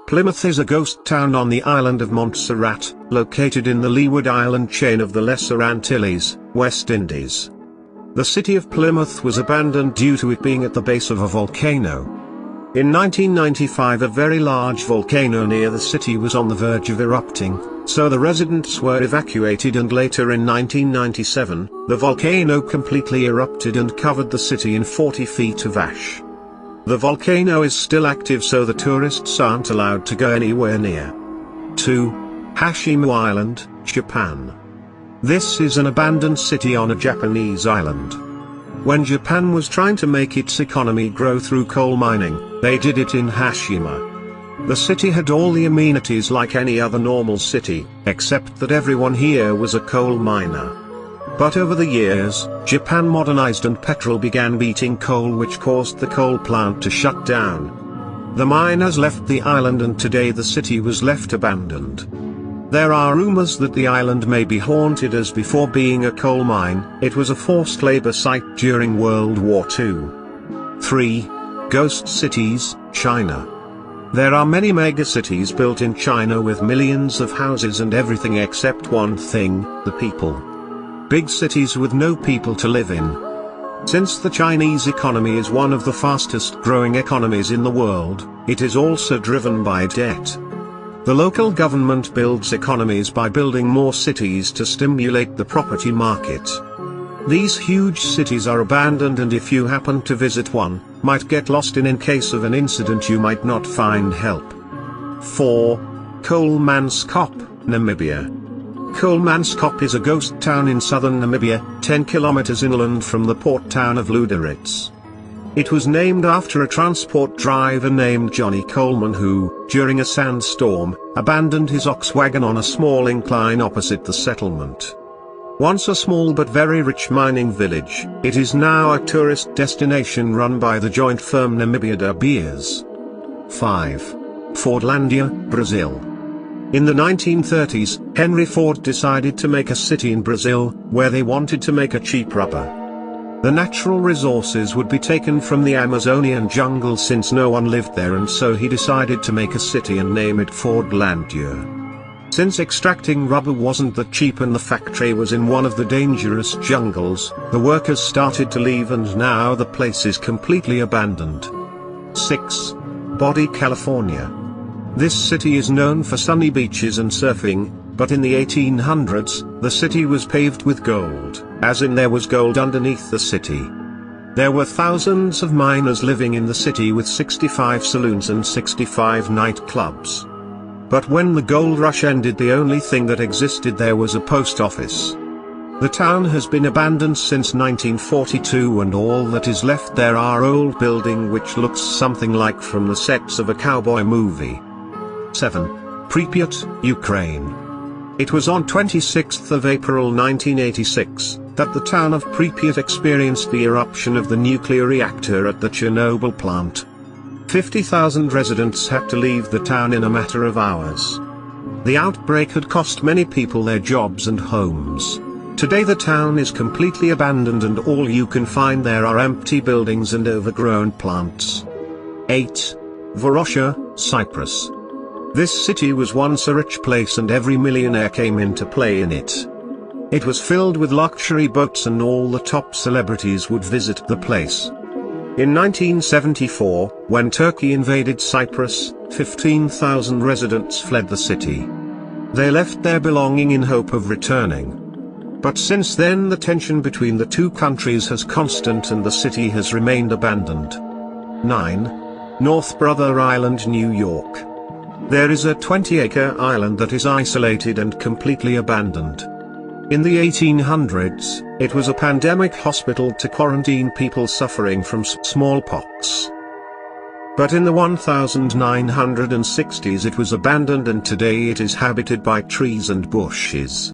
Plymouth is a ghost town on the island of Montserrat, located in the Leeward Island chain of the Lesser Antilles, West Indies. The city of Plymouth was abandoned due to it being at the base of a volcano. In 1995 a very large volcano near the city was on the verge of erupting, so the residents were evacuated, and later in 1997, the volcano completely erupted and covered the city in 40 feet of ash. The volcano is still active, so the tourists aren't allowed to go anywhere near. 2. Hashima Island, Japan. This is an abandoned city on a Japanese island. When Japan was trying to make its economy grow through coal mining, they did it in Hashima. The city had all the amenities like any other normal city, except that everyone here was a coal miner. But over the years, Japan modernized and petrol began beating coal, which caused the coal plant to shut down. The miners left the island and today the city was left abandoned. There are rumors that the island may be haunted, as before being a coal mine, it was a forced labor site during World War II. 3. Ghost Cities, China. There are many megacities built in China with millions of houses and everything except one thing, the people. Big cities with no people to live in. Since the Chinese economy is one of the fastest growing economies in the world, it is also driven by debt. The local government builds economies by building more cities to stimulate the property market. These huge cities are abandoned, and if you happen to visit one, might get lost in case of an incident you might not find help. 4. Kolmanskop, Namibia. Kolmanskop is a ghost town in southern Namibia, 10 kilometers inland from the port town of Luderitz. It was named after a transport driver named Johnny Coleman who, during a sandstorm, abandoned his ox wagon on a small incline opposite the settlement. Once a small but very rich mining village, it is now a tourist destination run by the joint firm Namibia De Beers. 5. Fordlandia, Brazil. In the 1930s, Henry Ford decided to make a city in Brazil, where they wanted to make a cheap rubber. The natural resources would be taken from the Amazonian jungle since no one lived there, and so he decided to make a city and name it Fordlandia. Since extracting rubber wasn't that cheap and the factory was in one of the dangerous jungles, the workers started to leave, and now the place is completely abandoned. 6. Bodie, California. This city is known for sunny beaches and surfing, but in the 1800s, the city was paved with gold, as in there was gold underneath the city. There were thousands of miners living in the city with 65 saloons and 65 nightclubs. But when the gold rush ended, the only thing that existed there was a post office. The town has been abandoned since 1942, and all that is left there are old buildings which looks something like from the sets of a cowboy movie. 7. Pripyat, Ukraine. It was on 26th of April 1986, that the town of Pripyat experienced the eruption of the nuclear reactor at the Chernobyl plant. 50,000 residents had to leave the town in a matter of hours. The outbreak had cost many people their jobs and homes. Today the town is completely abandoned, and all you can find there are empty buildings and overgrown plants. 8. Varosha, Cyprus. This city was once a rich place, and every millionaire came into play in it. It was filled with luxury boats, and all the top celebrities would visit the place. In 1974, when Turkey invaded Cyprus, 15,000 residents fled the city. They left their belongings in hope of returning. But since then the tension between the two countries has constant, and the city has remained abandoned. 9. North Brother Island, New York. There is a 20-acre island that is isolated and completely abandoned. In the 1800s, it was a pandemic hospital to quarantine people suffering from smallpox. But in the 1960s it was abandoned, and today it is habited by trees and bushes.